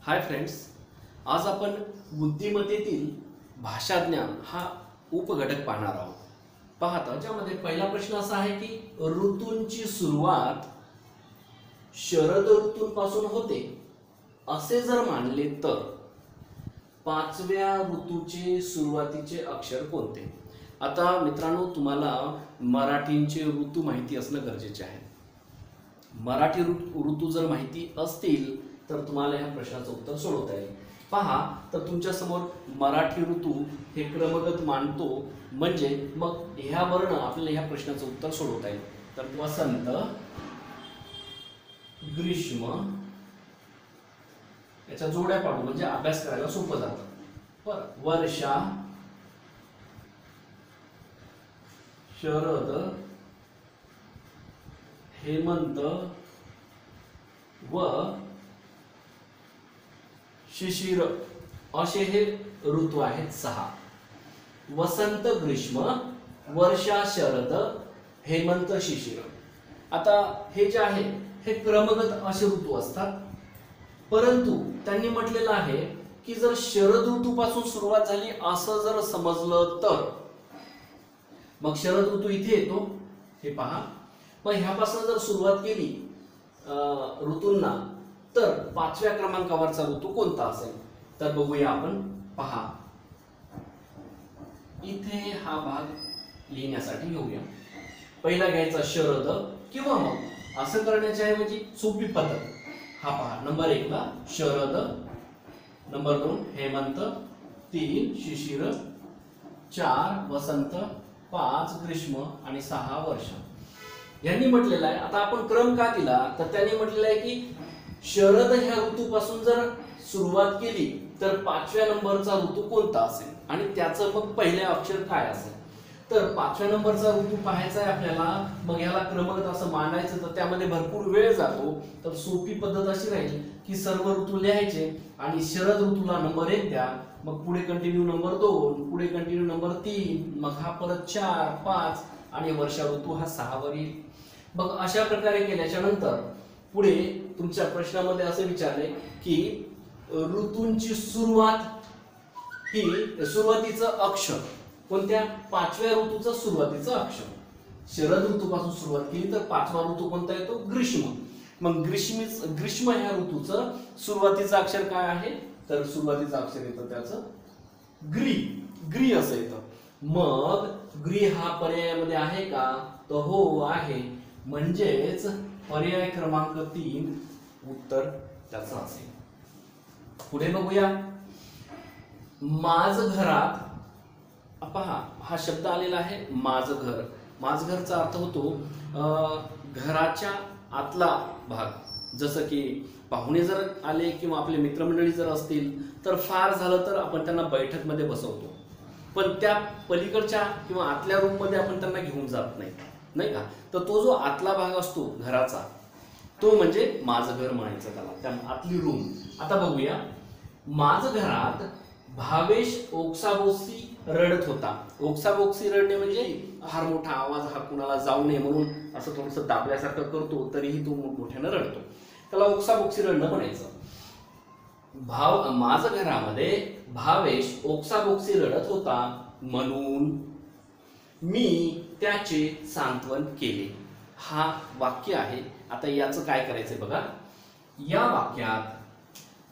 Hi friends, आज आपण बुद्धिमत्तेतील भाषाज्ञान हा उपघटक पाहणार आहोत. पाहता ज्यामध्ये पहिला प्रश्न असा आहे की ऋतूंची सुरुवात शरद ऋतूपासून होते असे जर मानले तर पाचव्या ऋतूचे सुरुवातीचे अक्षर कोणते. आता मित्रांनो, तुम्हाला मराठीचे ऋतू माहिती असणं गरजेचे आहे. मराठी ऋतू जर माहिती असतील तर तुम्हाला ह्या प्रश्नाचं उत्तर सोडवता येईल. पहा, तर तुमच्या समोर मराठी ऋतू हे क्रमगत मांडतो, म्हणजे मग ह्या वर्ण आपल्याला ह्या प्रश्नाचं उत्तर सोडवता येईल. तर वसंत, ग्रीष्म याच्या जोड्या पाडू म्हणजे अभ्यास करायला सोपं जातं. बरं, वर्षा, शरद, हेमंत व शिशिर असे हे ऋतू आहेत 6. वसंत, ग्रीष्म, वर्षा, शरद, हेमंत, शिशिर. आता हे जे आहे हे क्रमगत असे ऋतू असतात, परंतु त्यांनी म्हटलेलं आहे की जर शरद ऋतूपासून सुरुवात झाली असं जर समजलं तर मग शरद ऋतू इथे येतो, हे पहा. मग ह्यापासून जर सुरुवात केली ऋतूंना तर 5व्या क्रमांकावरचा ऋतू कोणता असेल. तर बघूया आपण. पहा, इथे हा भाग लिहिण्यासाठी घेऊया. पहिला घ्यायचा शरद, किंवा मग असं करण्याच्या ऐवजी सोपी पद्धत. हा पहा, नंबर 1 ला शरद, नंबर 2 हेमंत, 3 शिशिर, 4 वसंत, 5 ग्रीष्म आणि 6 वर्षा. यांनी म्हटलेलं आहे. आता आपण क्रम का दिला तर त्यांनी म्हटलेलं आहे की शरद ह्या ऋतूपासून जर सुरुवात केली तर 5व्या नंबरचा ऋतू कोणता असेल आणि त्याचं मग पहिले अक्षर काय असेल. तर 5व्या नंबरचा ऋतू पाहायचा आहे आपल्याला. मग ह्याला क्रमगत असं मांडायचं तर त्यामध्ये भरपूर वेळ जातो. तर सोपी पद्धत अशी राहील की सर्व ऋतू लिहायचे आणि शरद ऋतूला नंबर 1 द्या, मग पुढे कंटिन्यू नंबर 2, पुढे कंटिन्यू नंबर 3, मग हा परत 4, 5 आणि वर्षा ऋतू हा 6 वर येईल. मग अशा प्रकारे केल्याच्या नंतर पुढे तुमच्या प्रश्नामध्ये असे विचारले की ऋतूंची सुरुवात ही सुरुवातीचं अक्षर कोणत्या 5व्या ऋतूचं सुरुवातीचं अक्षर. शरद ऋतूपासून सुरुवात केली तर 5वा ऋतू कोणता येतो, ग्रीष्म. मग ग्रीष्म ह्या ऋतूचं सुरुवातीचं अक्षर काय आहे तर सुरुवातीचं अक्षर येतं त्याचं ग्री असं येतं. मग ग्री हा पर्यायामध्ये आहे का तर हो आहे, म्हणजेच पर्याय क्रमांक 3 उत्तर त्याचं असेल. पुढे बघूया. माझ घरात, पहा हा शब्द आलेला आहे माझघर. माझघरचा अर्थ होतो घराच्या आतला भाग. जसं की पाहुणे जर आले किंवा आपले मित्रमंडळी जर असतील तर फार झालं तर आपण त्यांना बैठकमध्ये बसवतो, पण त्या पलीकडच्या किंवा आतल्या रूम मध्ये आपण त्यांना घेऊन जात नाही का. तर तो जो आतला भाग असतो घराचा तो म्हणजे माझं घर म्हणायचं त्याला, त्या आतली रूम. आता बघूया. माझ घरात भावेश ओक्साबोक्शी रडत होता. ओक्साबोक्शी रडणे म्हणजे फार मोठा आवाज हा कुणाला जाऊ नये म्हणून असं थोडंसं दाबल्यासारखं करतो तरीही तो मोठ्यानं रडतो, त्याला ओक्साबोक्शी रडणं म्हणायचं. माझ घरामध्ये भावेश ओक्साबोक्शी रडत होता म्हणून मी त्याचे सांत्वन केले. हा वाक्य आहे. आता याचं काय करायचंय बघा. या वाक्यात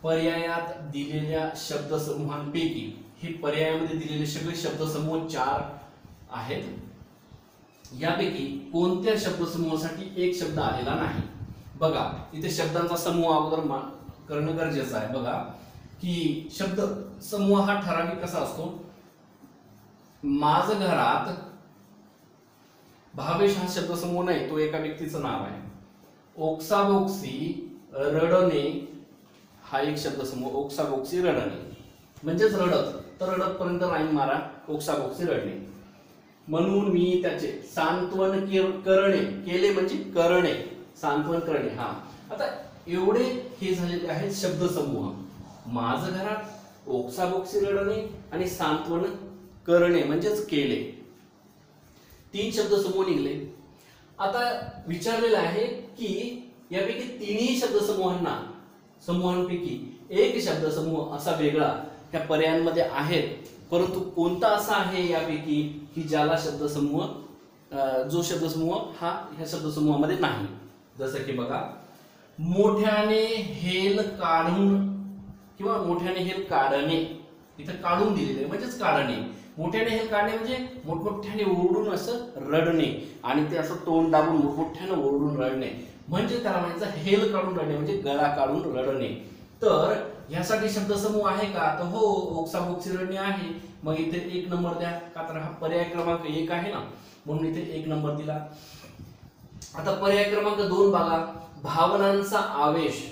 पर्यायात दिलेल्या शब्दसमूहांपैकी हे पर्यायामध्ये दिलेले सगळे शब्दसमूह 4 आहेत. यापैकी कोणत्या शब्दसमूहासाठी एक शब्द आलेला नाही. बघा, इथे शब्दांचा समूह अगोदर करणं गरजेचं आहे. बघा की शब्द समूह हा ठराविक कसा असतो. माझ घरात भावेश हा शब्दसमूह नाही, तो एका व्यक्तीचं नाव आहे. ओक्साबोक्शी रडणे हा एक शब्दसमूह. ओक्साबोक्शी रडणे म्हणजेच रडत, तर रडत पर्यंत राईम मारा. ओक्साबोक्शी रडणे. म्हणून मी त्याचे सांत्वन करणे, केले म्हणजे करणे, सांत्वन करणे. हा आता एवढे हे झालेले आहेत शब्दसमूह. माझ घरात, ओक्साबोक्शी रडणे आणि सांत्वन करणे म्हणजेच केले. 3 शब्दसमूह निघले. आता विचारलेलं आहे की यापैकी तिन्ही शब्दसमूहांपैकी एक शब्दसमूह असा वेगळा ह्या पर्यायांमध्ये आहेत, परंतु कोणता असा आहे यापैकी की ज्याला शब्दसमूह जो शब्दसमूह हा ह्या शब्दसमूहामध्ये नाही. जसं की बघा, मोठ्याने हेल काढून किंवा मोठ्याने हेल काढणे, इथं काढून दिलेले आहे म्हणजेच काढणे. मोठ्याने हेल काढणे म्हणजे मोठमोठ्याने ओरडून असं रडणे आणि ते असं तोंड दाबून मोठमोठ्याने ओरडून रडणे म्हणजे त्याला म्हणायचं हेल काढून रडणे म्हणजे गळा काढून रडणे. तर ह्यासाठी शब्दसमूह आहे का? तर हो, ओक्साबोक्सी रडणे आहे. मग इथे 1 नंबर द्या, का तर हा पर्याय क्रमांक 1 आहे ना, म्हणून इथे 1 नंबर दिला. आता पर्याय क्रमांक 2 बघा, भावनांचा आवेश.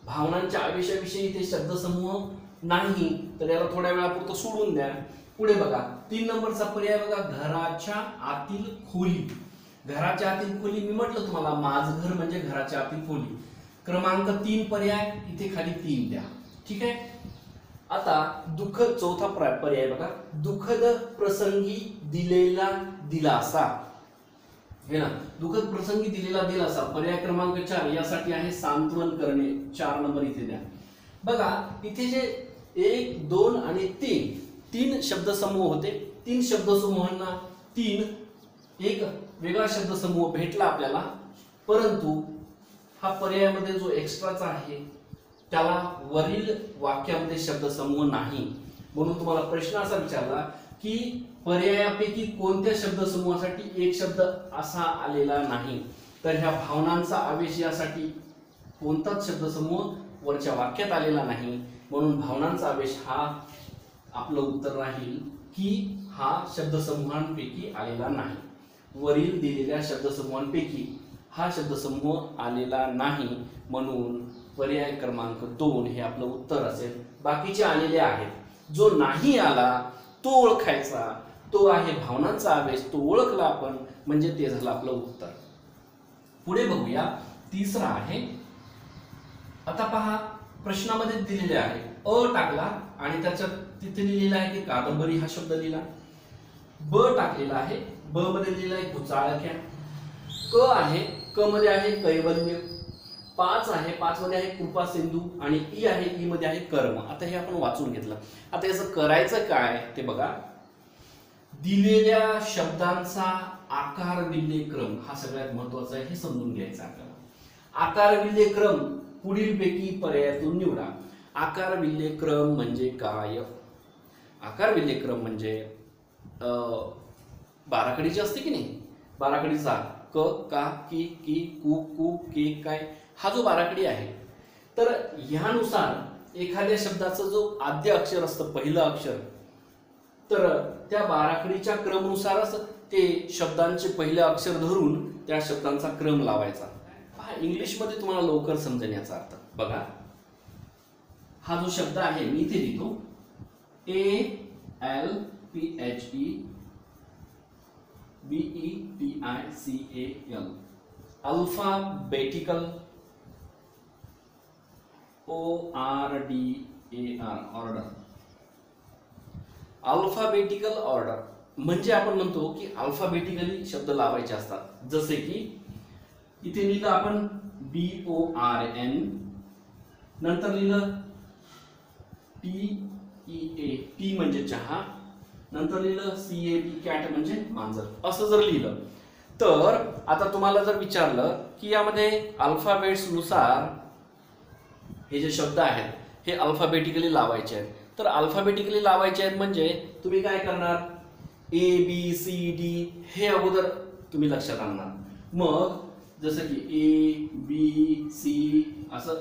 भावनांच्या आवेशाविषयी इथे शब्दसमूह नाही, तर याला थोड्या वेळापुरतं सोडून द्या. पुढे बघा 3 नंबरचा पर्याय बघा, घराच्या आतील खोली. घराच्या आतील खोली मी म्हटलं तुम्हाला, माझं घर म्हणजे घराच्या आतील खोली. क्रमांक 3 पर्याय इथे खाली 3 द्या. ठीक आहे. आता चौथा पर्याय बघा, दुःखद प्रसंगी दिलेला दिलासा. हे ना, दुःखद प्रसंगी दिलेला दिलासा. पर्याय क्रमांक 4 यासाठी आहे सांत्वन करणे. 4 नंबर इथे द्या. बघा इथे जे 1, 2 आणि 3 शब्दसमूह होते. 3 शब्दसमूहांना एक वेगळा शब्दसमूह भेटला आपल्याला, परंतु हा पर्यायामध्ये जो एक्स्ट्राचा आहे त्याला वरील वाक्यामध्ये शब्दसमूह नाही. म्हणून तुम्हाला प्रश्न असा विचारला की पर्यायापैकी कोणत्या शब्दसमूहासाठी एक शब्द असा आलेला नाही. तर ह्या भावनांचा आवेश यासाठी कोणताच शब्दसमूह वरच्या वाक्यात आलेला नाही, म्हणून भावनांचा आवेश हा आपलं उत्तर राहील की हा शब्दसमूहांपैकी आलेला नाही. वरील दिलेल्या शब्दसमूहांपैकी हा शब्दसमूह आलेला नाही, म्हणून पर्याय क्रमांक 2 हे आपलं उत्तर असेल. बाकीचे आलेले आहेत. जो नाही आला तो ओळखायचा, तो आहे भावनांचा आवेश. तो ओळखला आपण म्हणजे ते झालं आपलं उत्तर. पुढे बघूया, तिसरा आहे. आता पहा, प्रश्नामध्ये दिलेले आहे, अ टाकला आणि त्याच्यात तिथे लिहिलेला आहे की कादंबरी हा शब्द लिहिला. ब टाकलेला आहे, ब मध्ये लिहिलेला आहे घुचाळक्या. क आहे, क मध्ये आहे कैवल्य. 5 आहे, 5 मध्ये आहे कृपा सिंधू आणि ई आहे, ई मध्ये आहे कर्म. आता हे आपण वाचून घेतलं. आता याचं करायचं काय ते बघा. दिलेल्या शब्दांचा आकार विल्हेय क्रम हा सगळ्यात महत्वाचा आहे, हे समजून घ्यायचं आपल्याला. आकार विल्हेय क्रम पुढीलपैकी पर्यायातून निवडा. आकार विल्हेय क्रम म्हणजे काय? आकार विल्हेय क्रम म्हणजे बाराखडीची असते की नाही, बाराखडीचा क, का, की, कु, कु, के, काय हा जो बाराखडी आहे, तर ह्यानुसार एखाद्या शब्दाचं जो आद्य अक्षर असतं, पहिलं अक्षर, तर त्या बाराखडीच्या क्रमनुसारच ते शब्दांचे पहिले अक्षर धरून त्या शब्दांचा क्रम लावायचा. पहा, इंग्लिशमध्ये तुम्हाला लवकर समजेल याचा अर्थ. बघा, हा जो शब्द आहे मी इथे लिहितो ALPHEBETICAL, alphabetical ORDER, order. Alphabetical order म्हणजे आपण म्हणतो की अल्फाबेटिकली शब्द लावायचे असतात. जसे की इथे लिहिलं आपण BORN, नंतर लिहिलं TEA, टी म्हणजे चहा, नंतर लिहिलं CAT, कॅट म्हणजे मांजर. असं जर लिहिलं तर आता तुम्हाला जर विचारलं की यामध्ये अल्फाबेट्स नुसार हे जे शब्द आहेत हे अल्फाबेटिकली लावायचे आहेत, तर अल्फाबेटिकली लावायचे आहेत म्हणजे तुम्ही काय करणार, ABCD हे अगोदर तुम्ही लक्षात आणणार. मग जसं की ABC असं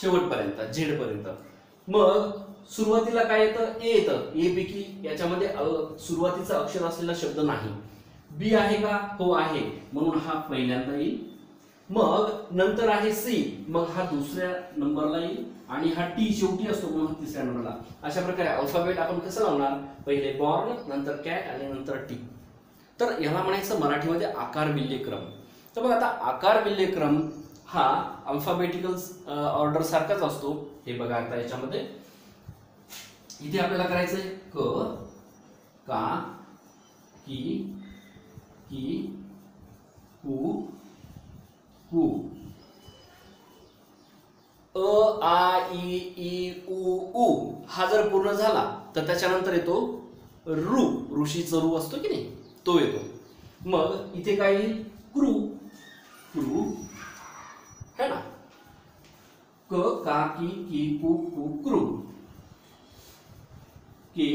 शेवटपर्यंत, झेड पर्यंत. मग सुरुवातीला काय येतं, ए येतं. ए पैकी याच्यामध्ये सुरुवातीचा अक्षर असलेला शब्द नाही. बी आहे का? हो आहे, म्हणून हा पहिल्यांदा येईल. मग नंतर आहे सी, मग हा दुसऱ्या नंबरला येईल आणि हा टी शेवटी असतो म्हणून तिसऱ्या नंबरला. अशा प्रकारे अल्फाबेट आपण कसं लावणार, पहिले बॉर्न, नंतर कॅट आणि नंतर टी. तर याला म्हणायचं मराठीमध्ये आकार विल्हेय क्रम. तर मग आता आकार विल्हेय क्रम हा अल्फाबेटिकल ऑर्डर सारखाच असतो. हे बघा, आता याच्यामध्ये इथे आपल्याला करायचंय क, का, की, कु, कु, अ आ इ ई उ उ हा जर पूर्ण झाला तर त्याच्यानंतर येतो ऋ, ऋषीचा ऋ असतो की नाही तो येतो. मग इथे काय येईल क्रू, क्रू है ना, क का की कु कु क्रू, की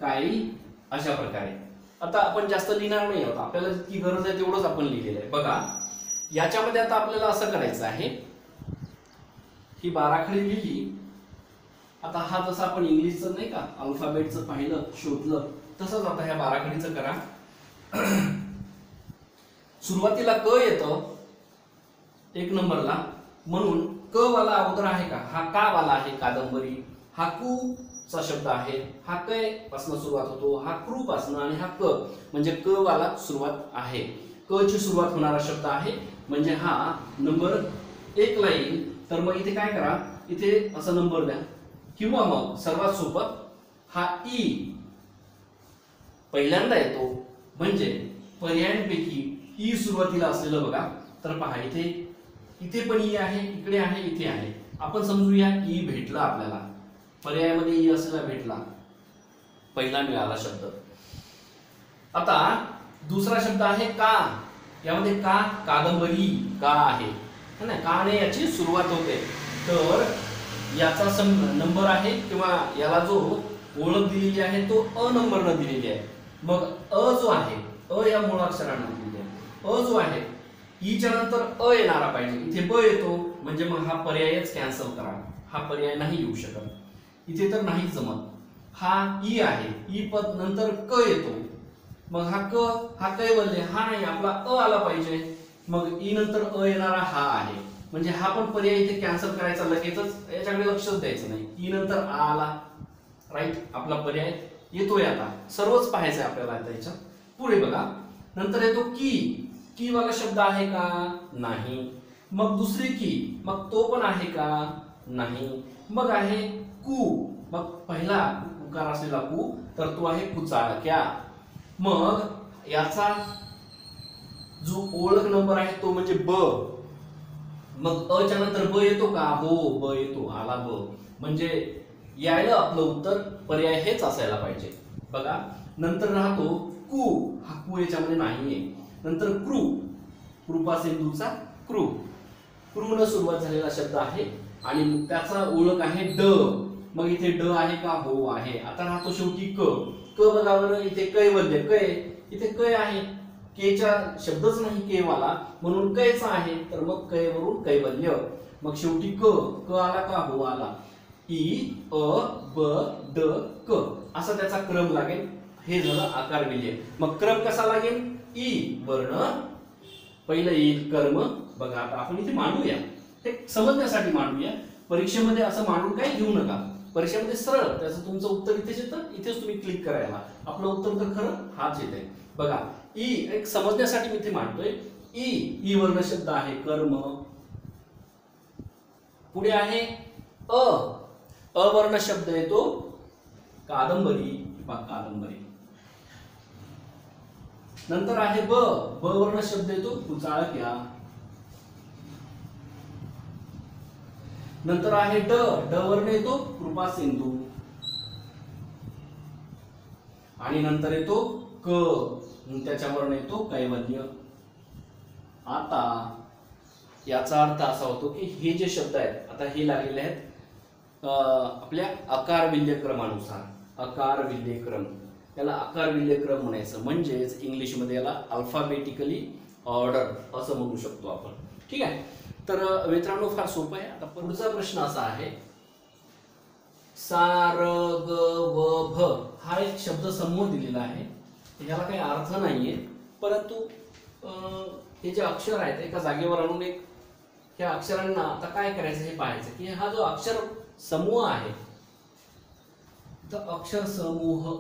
काही अशा प्रकारे. आता आपण जास्त लिहिणार नाही आहोत, आपल्याला जितकी गरज आहे तेवढंच आपण लिहिलेलं आहे. बघा याच्यामध्ये आता आपल्याला असं करायचं आहे, ही बाराखडी लिहिली. आता हा जसं आपण इंग्लिशचं नाही का अल्फाबेटचं पाहिलं शोधलं तसंच आता ह्या बाराखडीचं करा. सुरुवातीला क येतं 1 नंबरला, म्हणून क वाला अगोदर आहे का, हा का वाला आहे कादंबरी, हा कु चा शब्द आहे, हा कै पासून सुरुवात होतो, हा क्रू पासून, आणि हा क म्हणजे क वाला सुरुवात आहे, क ची सुरुवात होणारा शब्द आहे म्हणजे हा नंबर 1 ला येईल. तर मग इथे काय करा, इथे असा नंबर द्या, किंवा मग सर्वात सोपं हा ई पहिल्यांदा येतो म्हणजे पर्यायांपैकी ई सुरुवातीला असलेलं बघा. तर पहा इथे, इथे पण ई आहे, इकडे आहे, इथे आहे. आपण समजूया ई भेटला आपल्याला, पर्यायामध्ये ई असलेला भेटला, पहिला मिळाला शब्द. आता दुसरा शब्द आहे का, यामध्ये का कादंबरी का आहे ना, काने याची सुरुवात होते. तर याचा नंबर आहे किंवा याला जो ओळख दिलेली आहे तो अ नंबरनं दिलेली आहे. मग अ जो आहे, अ या मूळाक्षरानं दिलेली आहे, अ जो आहे ईच्या नंतर अ येणारा पाहिजे. इथे ब येतो म्हणजे मग हा पर्यायच कॅन्सल करा, हा पर्याय नाही येऊ शकत, इथे तर नाही जमत. हा ई आहे, ई पद नंतर क येतो, मग हा क, हा कैवल्य, हा नाही आपला अ आला पाहिजे. मग ई नंतर अ येणारा हा आहे म्हणजे हा पण पर्याय इथे कॅन्सल करायचा लगेचच, याच्याकडे लक्षच द्यायचं नाही. ई नंतर आ आला, राईट, आपला पर्याय येतोय. आता सर्वच पाहायचंय आपल्याला. आता याच्या पुढे बघा, नंतर येतो की, की वाला शब्द आहे का, नाही. मग दुसरी की, मग तो पण आहे का, नाही. मग आहे कु, मग पहिला उकार असलेला कु, तर तो आहे कुचाळक्या. मग याचा जो ओळख नंबर आहे तो म्हणजे ब, मग अ च्या नंतर ब येतो का, हो ब येतो, आला ब, म्हणजे यायला आपलं उत्तर पर्याय हेच असायला पाहिजे. बघा नंतर राहतो कु, हा कु याच्यामध्ये नाहीये. नंतर क्रू, कृपा सिंधूचा क्रू, क्रू न सुरुवात झालेला शब्द आहे आणि त्याचा ओळख आहे ड. मग इथे ड आहे का, हो आहे. आता राहतो शेवटी क, क बघा बरं, इथे कैवल्य कै, इथे कै आहे, केचा शब्दच नाही के वाला म्हणून कैचा आहे, तर मग कै वरून कैवल्य. मग शेवटी क, क आला का, हो आला. ई अ ब ड क असा त्याचा क्रम लागेल. हे झालं आकार विलय. मग क्रम कसा लागेल, ई वर्ण पहिलं येईल कर्म. बघा आता आपण इथे मांडूया, हे समजण्यासाठी मांडूया, परीक्षेमध्ये असं मांडून काही घेऊ नका. परीक्षेमध्ये सरळ त्याचं तुमचं उत्तर इथेच येतं, इथेच तुम्ही क्लिक करायला, आपलं उत्तर तर खरं हाच येते. बघा ई एक समजण्यासाठी मी इथे मांडतोय. ई वर्ण शब्द आहे कर्म. पुढे आहे अ, अवर्ण शब्द येतो कादंबरी किंवा कादंबरी. नंतर आहे ब, ब वर्ण शब्द येतो कुचाळक्या. नंतर आहे ड, ड वर्ण येतो कृपा सिंधू. आणि नंतर येतो क, त्याच्यावरनं येतो कैवल्य. आता याचा अर्थ असा होतो की हे जे शब्द आहेत आता हे लागलेले आहेत आपल्या आकार विल्य क्रमानुसार. आकार विल्य क्रम, याला आकार विल्य क्रम म्हणायचं, म्हणजेच इंग्लिशमध्ये याला अल्फाबेटिकली ऑर्डर असं म्हणू शकतो आपण. ठीक आहे, तर मित्रांनो फार सोपं आहे. आता पुढचा प्रश्न असा आहे, सा र ग व भ हा एक शब्द समूह दिलेला आहे. याला काही अर्थ नाहीये, परंतु हे जे अक्षर आहेत एका जागेवर आणून एक ह्या अक्षरांना आता काय करायचं हे पाहायचं की हा जो अक्षर समूह आहे, तर अक्षर समूह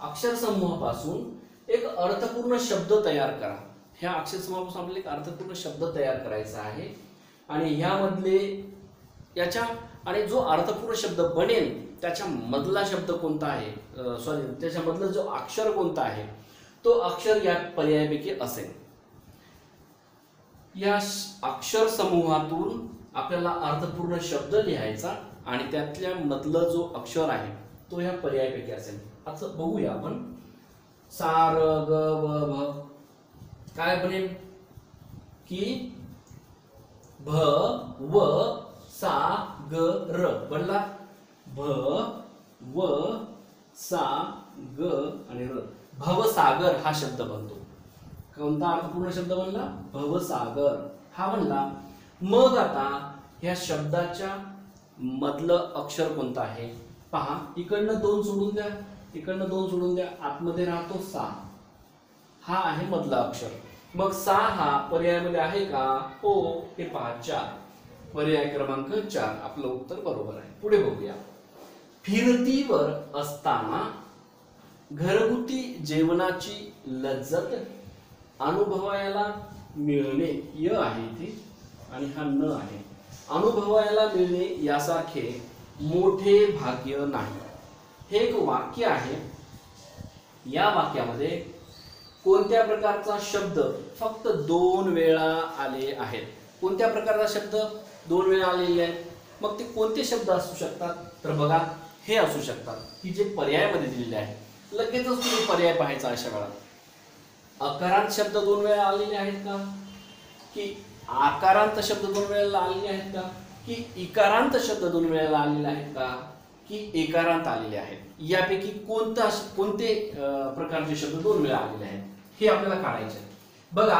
अक्षर समूहापासून एक अर्थपूर्ण शब्द तयार करा. ह्या अक्षर समूहापासून आपल्याला एक अर्थपूर्ण शब्द तयार करायचा आहे आणि ह्यामधले याच्या आणि जो अर्थपूर्ण शब्द बनेल त्याच्या मधला शब्द कोणता आहे, सॉरी त्याच्या मधला जो अक्षर कोणता आहे तो अक्षर या पर्यायापैकी असेल. या अक्षर समूहातून आपल्याला अर्थपूर्ण शब्द लिहायचा आणि त्यातल्या मधलं जो अक्षर आहे तो ह्या पर्यायापैकी असेल. आता बघूया आपण. सा र ग व भ काय बनेल की भ व सा ग र बनला. भ व सा ग आणि र. भवसागर हा शब्द बनतो. कोणता अर्थपूर्ण शब्द बनला? भवसागर हा बनला. मग आता ह्या शब्दाच्या मधलं अक्षर कोणतं आहे पहा. इकडनं 2 सोडून द्या, इकडनं 2 सोडून द्या, आतमध्ये राहतो सा. हा आहे मधला अक्षर. मग सा हा पर्यायामध्ये आहे का? हो. हे पहा 4. पर्याय क्रमांक 4 आपलं उत्तर बरोबर आहे. पुढे बघूया. फिरतीवर असताना घरगुती जेवणाची लज्जत अनुभवायला मिळणे. य आहे इथे आणि हा न आहे. अनुभवायला मिळणे यासारखे मोठे भाग्य नाही. हे एक वाक्य आहे. या वाक्यामध्ये कोणत्या प्रकारचा शब्द फक्त 2 वेळा आले आहेत? कोणत्या प्रकारचा शब्द 2 वेळा आलेले आहेत? मग ते कोणते शब्द असू शकतात? तर बघा, हे असू शकतात की जे पर्यायामध्ये दिलेले आहेत. लगेचच तुम्ही पर्याय पाहायचा अशा वेळा. अकारांत शब्द 2 वेळा आलेले आहेत का? की आकारांत शब्द 2 वेळेला आलेले आहेत का? की इकारांत शब्द 2 वेळेला आलेले आहेत का? की एकारांत आलेले आहेत? यापैकी कोणते प्रकारचे शब्द 2 वेळा आलेले आहेत हे आपल्याला काढायचे आहे. बघा,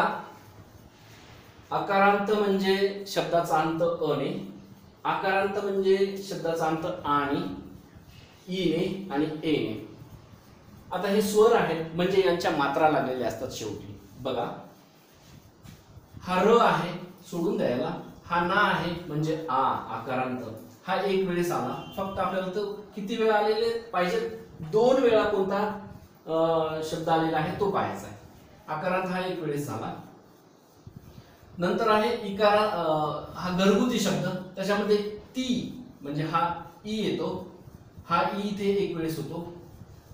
अकारांत म्हणजे शब्दाचा अंत अने, आकारांत म्हणजे शब्दाचा अंत आणि, ईने आणि एने. आता हे स्वर आहेत म्हणजे यांच्या मात्रा लागलेल्या असतात शेवटी. बघा, हा र आहे सोडून द्यायला, हा ना आहे म्हणजे आ आकारांत. हा एक वेळेस आला. फक्त आपल्याला तो किती वेळा आलेले पाहिजे? 2 वेळा कोणता शब्द आलेला आहे तो पाहायचा आहे. आकारांत हा एक वेळेस झाला. नंतर आहे इकारा, हा घरगुती शब्द. त्याच्यामध्ये ती म्हणजे हा ई येतो. हा ई इथे एक वेळेस होतो.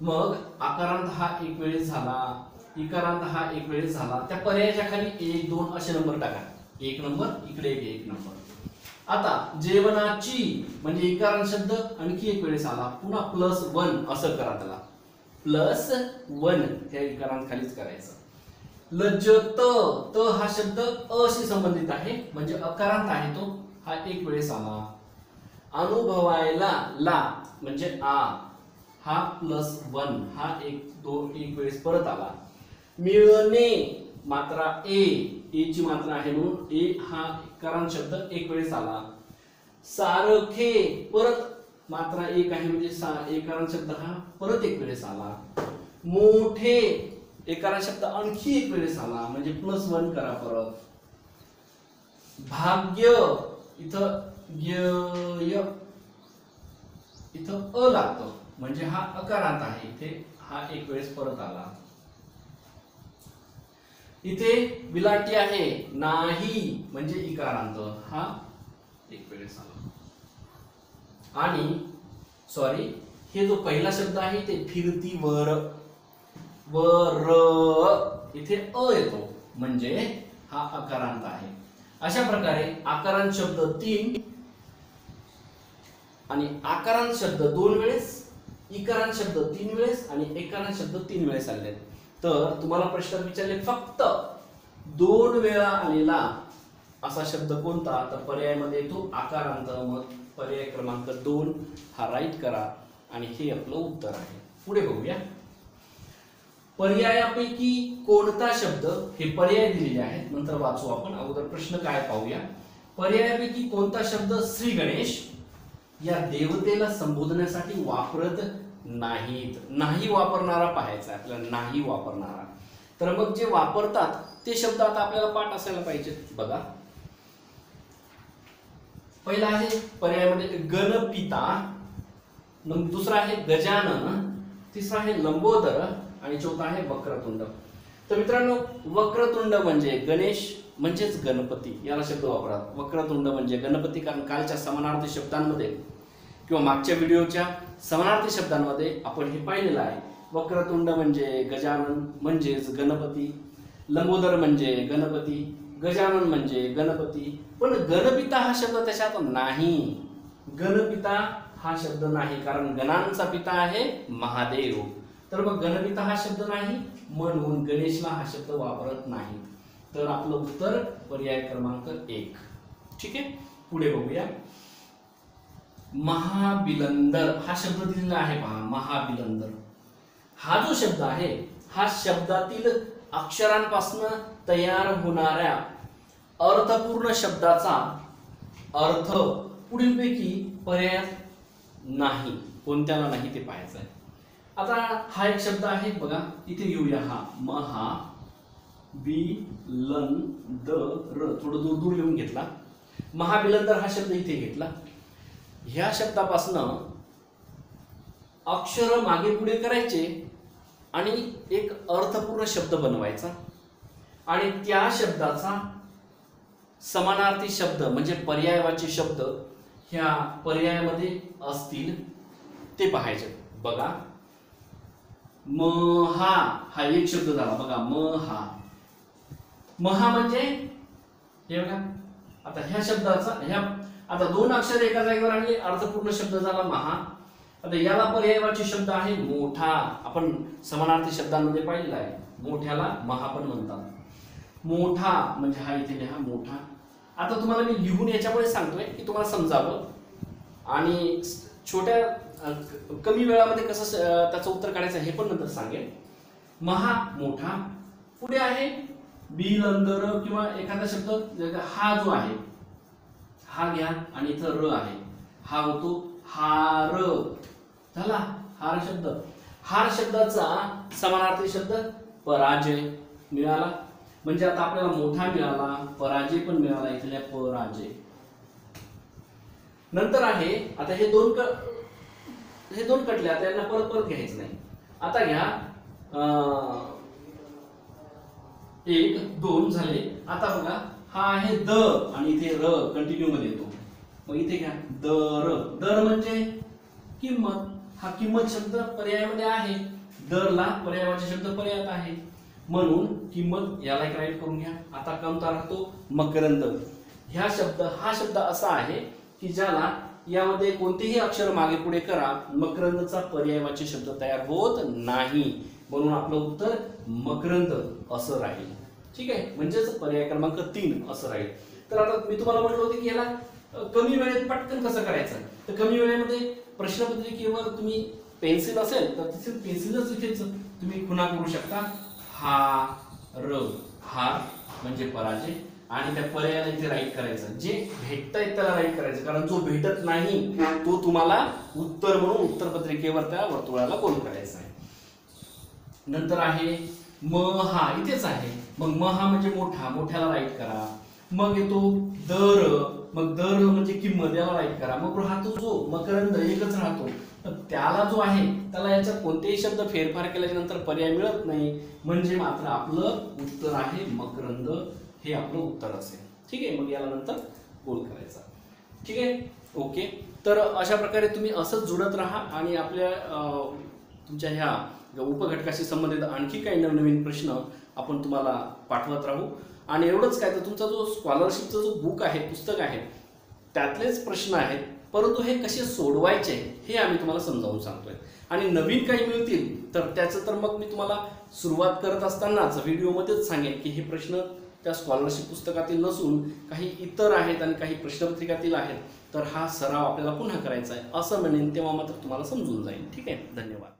मग आकारांत हा एक वेळेस झाला, इकारांत हा एक वेळेस झाला. त्या पर्यायाच्या खाली 1 2 असे नंबर टाका. 1 नंबर इकडे 1 नंबर. आता जेवणाची म्हणजे इकारांत शब्द आणखी एक वेळेस आला. पुन्हा +1 असं करा. त्याला +1 त्या इकारांत खालीच करायचं. लज्जत, त हा शब्द अशी संबंधित आहे म्हणजे अकारांत आहे तो. हा एक वेळेस आला. अनुभवायला ला म्हणजे आ, हा +1 हा एक वेळेस परत आला. मिळणे मात्रा ए, ए ची मात्रा आहे म्हणून ए हा इकारांत शब्द एक वेळेस आला. सारखे परत मात्रा एक आहे म्हणजे एकारांत शब्द हा परत एक वेळेस आला. मोठे एकारांत शब्द आणखी एक वेळेस आला म्हणजे +1 करा परत. भाग्य इथं य इथं अ लागतो म्हणजे हा अकारांत आहे. इथे हा एक वेळेस परत आला. इथे विलांटी आहे नाही म्हणजे इकारांत, हा एक वेळेस आला. आणि सॉरी, हे जो पहिला शब्द आहे ते फिरतीवर, वर इथे अ येतो म्हणजे हा अकारांत आहे. अशा प्रकारे आकारांत शब्द 3 आणि आकारांत शब्द 2 वेळेस, इकारांत शब्द 3 वेळेस आणि एकारांत शब्द 3 वेळेस आले. तर तुम्हाला प्रश्न विचारले फक्त 2 वेळा आलेला असा शब्द कोणता? तर पर्यायामध्ये येतो आकारांत. मग पर्याय क्रमांक 2 हा राईट करा आणि हे आपलं उत्तर आहे. पुढे बघूया. पर्यायापैकी कोणता शब्द, हे पर्याय दिलेले आहेत नंतर वाचू आपण. अगोदर प्रश्न काय पाहूया. पर्यायापैकी कोणता शब्द श्री गणेश या देवतेला संबोधण्यासाठी वापरत नाहीत? नाही वापरणारा पाहायचा आपल्याला. नाही वापरणारा. तर मग जे वापरतात ते शब्द आता आपल्याला पाठ असायला पाहिजेत. बघा, पहिला आहे पर्यायामध्ये गणपिता, दुसरा आहे गजानन, तिसरा आहे लंबोदर आणि चौथा आहे वक्रतुंड. तर मित्रांनो, वक्रतुंड म्हणजे गणेश म्हणजेच गणपती याला शब्द वापरतात. वक्रतुंड म्हणजे गणपती, कारण कालच्या समानार्थी शब्दांमध्ये किंवा मागच्या व्हिडिओच्या समानार्थी शब्दांमध्ये आपण हे पाहिलेलं आहे. वक्रतुंड म्हणजे गजानन म्हणजेच गणपती, लंबोदर म्हणजे गणपती, गजानन म्हणजे गणपती, पण गणपिता हा शब्द त्याच्यात नाही. गणपिता हा शब्द नाही, कारण गणांचा पिता आहे महादेव. तर मग गणपिता हा शब्द नाही, म्हणून गणेशला हा शब्द वापरत नाही. तर आपलं उत्तर पर्याय क्रमांक 1. ठीक आहे, पुढे बघूया. महाबिलंदर हा शब्द दिलेला आहे पहा. महाबिलंदर हा जो शब्द आहे, हा शब्दातील अक्षरांपासून तयार होणाऱ्या अर्थपूर्ण शब्दाचा अर्थ पुढीलपैकी पर्याय नाही. कोणत्याला नाही ते पाहायचं आहे. आता हा एक शब्द आहे बघा, इथे घेऊया. हा महा बिलंदर, थोडं दूर दूर लिहून घेतला. महाबिलंदर हा शब्द इथे घेतला. ह्या शब्दापासून अक्षर मागे पुढे करायचे आणि एक अर्थपूर्ण शब्द बनवायचा, आणि त्या शब्दाचा समानार्थी शब्द म्हणजे पर्यायवाची शब्द ह्या पर्यायामध्ये असतील ते पाहायचे. बघा, महा हा एक शब्द झाला बघा. महा म्हणजे हे बघा. आता ह्या शब्दाचा आता 2 अक्षर एका जागेवर आणले, अर्थपूर्ण शब्द झाला महा. आता याला पर्यायवाची शब्द आहे मोठा. आपण समानार्थी शब्दांमध्ये पाहिलेला आहे, मोठ्याला महा पण म्हणतात. मोठा म्हणजे हा इथे लिहा मोठा. आता तुम्हाला मी लिहून याच्यामुळे सांगतोय की तुम्हाला समजावं, आणि छोट्या कमी वेळामध्ये कसं त्याचं उत्तर काढायचं हे पण नंतर सांगेल. महा मोठा. पुढे आहे बिलंदर किंवा एखादा शब्द. हा जो आहे हा घ्या, आणि इथं र आहे, हा होतो हार. झाला हार शब्द. हार शब्दाचा समानार्थी शब्द पराजय मिळाला. म्हणजे आता आपल्याला मोठा मिळाला, पराजय पण मिळाला, इथल्या पराजय. नंतर आहे आता हे दोन कटले, आता यांना परत परत घ्यायचं नाही. आता घ्या 1 2 झाले. आता बघा हा आहे द, आणि इथे र कंटिन्यू मध्ये येतो. मग इथे घ्या दर. दर म्हणजे किंमत. हा किंमत शब्द पर्यायामध्ये आहे, दरला पर्यायवाचे शब्द पर्यायात आहे, म्हणून किंमत याला एक राईट करून घ्या. आता कोणता राहतो मकरंद. हा शब्द असा आहे की ज्याला यामध्ये कोणतेही अक्षर मागे पुढे करा, मकरंदचा पर्यायवाची शब्द तयार होत नाही, म्हणून आपलं उत्तर मकरंद असं राहील. ठीक आहे, म्हणजेच पर्याय क्रमांक 3 असं राहील. तर आता मी तुम्हाला म्हटलं होतं की याला कमी वेळेत पटकन कसं करायचं. तर कमी वेळेमध्ये प्रश्नपत्रिकेवर तुम्ही पेन्सिल असेल तर तिथे पेन्सिलच इथेच तुम्ही खुणा करू शकता. हार, हार म्हणजे पराजय, आणि त्या पर्यायाला इथे राईट करायचं. जे भेटतंय त्याला राईट करायचं, कारण जो भेटत नाही तो तुम्हाला उत्तर म्हणून उत्तरपत्रिकेवर त्या वर्तुळाला गोल करायचा आहे. नंतर आहे महा, इथेच आहे. मग महा म्हणजे मोठा, मोठ्याला राईट करा. मग येतो दर, मग दर म्हणजे किंमत, याला राईट करा. मग राहतो जो मकरंद, एकच राहतो. तर त्याला जो आहे त्याला याच्यात कोणतेही शब्द फेरफार केल्याच्या नंतर पर्याय मिळत नाही, म्हणजे मात्र आपलं उत्तर आहे मकरंद, हे आपलं उत्तर असेल. ठीक आहे, मग याला नंतर गोल करायचा. ठीक आहे, ओके. तर अशा प्रकारे तुम्ही असंच जुळत राहा, आणि आपल्या तुमच्या ह्या उपघटकाशी संबंधित आणखी काही नवनवीन प्रश्न आपण तुम्हाला पाठवत राहू. आणि एवढंच काय, तर तुमचा जो स्कॉलरशिपचा जो बुक आहे, पुस्तक आहे, त्यातलेच प्रश्न आहेत, परंतु हे कसे सोडवायचे हे आम्ही तुम्हाला समजावून सांगतोय. आणि नवीन काही मिळतील तर त्याचं तर मग मी तुम्हाला सुरुवात करत असतानाच व्हिडिओमध्येच सांगेन की हे प्रश्न त्या स्कॉलरशिप पुस्तकातील नसून काही इतर आहेत आणि काही प्रश्नपत्रिकातील आहेत. तर हा सराव आपल्याला पुन्हा करायचा आहे असं म्हणेन, तेव्हा मात्र तुम्हाला समजून जाईल. ठीक आहे, धन्यवाद.